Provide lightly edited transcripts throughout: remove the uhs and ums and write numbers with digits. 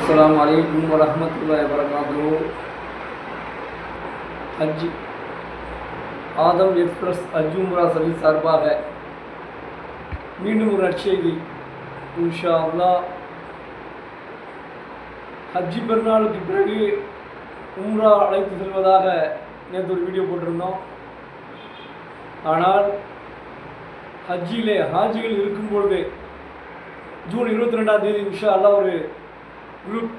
अस्सलामु अलैकुम वरहमतुल्लाहि वबरकातुहू। हज आदम एक्सप्रेस हज उम्रा सर्विस சார்பாக மீண்டும் ஒரு நற்செய்தி. இன்ஷா அல்லாஹ் ஹஜ் பெருநாளுக்கு பிறகு உம்ரா அழைத்து செல்வதாக நேற்று ஒரு வீடியோ போட்டிருந்தோம். ஆனால் ஹஜ்ஜிலே ஹாஜிகள் இருக்கும்பொழுது ஜூன் 22ஆம் தேதி இன்ஷா அல்லாஹ் ஒரு குரூப்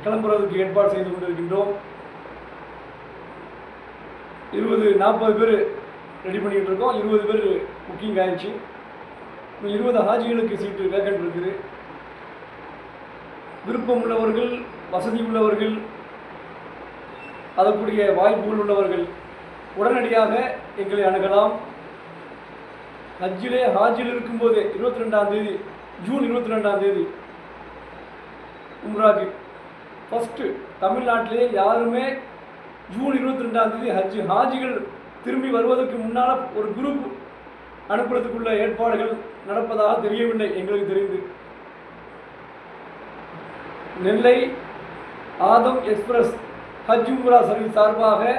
கிளம்புறதுக்கு ஏற்பாடு செய்து கொண்டிருக்கின்றோம். 20-40 பேர் ரெடி பண்ணிக்கிட்டு இருக்கோம். 20 பேர் புக்கிங் ஆயிடுச்சு. 20 ஹாஜிகளுக்கு சீட்டு வேக்கண்ட் இருக்குது. விருப்பம் உள்ளவர்கள், வசதி உள்ளவர்கள், அதற்குரிய வாய்ப்புகள் உள்ளவர்கள் உடனடியாக எங்களை அணுகலாம். ஹஜ்ஜிலே ஹாஜில் இருக்கும்போது 22ஆம் தேதி ஜூன் 22ஆம் தேதி உம்ராக்கு ஃபஸ்ட்டு தமிழ்நாட்டிலே யாருமே ஜூன் 22ஆம் தேதி ஹாஜிகள் திரும்பி வருவதற்கு முன்னால் ஒரு குரூப் அனுப்புறதுக்குள்ள ஏற்பாடுகள் நடப்பதாக தெரியவில்லை எங்களுக்கு தெரிந்து. நெல்லை ஆதம் எக்ஸ்பிரஸ் ஹஜ் உம்ரா சர்வீஸ் சார்பாக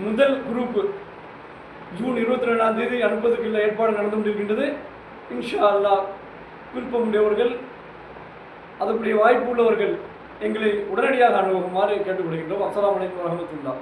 முதல் குரூப் ஜூன் 22ஆம் தேதி அனுப்புவதற்குள்ள ஏற்பாடு நடந்து கொண்டிருக்கின்றது. இன்ஷா அல்லாஹ் விருப்பமுடையவர்கள், அதற்குரிய வாய்ப்பு உள்ளவர்கள் எங்களை உடனடியாக அணுகுமாறு கேட்டுக்கொள்கின்றோம். அஸ்ஸலாமு அலைக்கும் வரஹ்மத்துல்லாஹ்.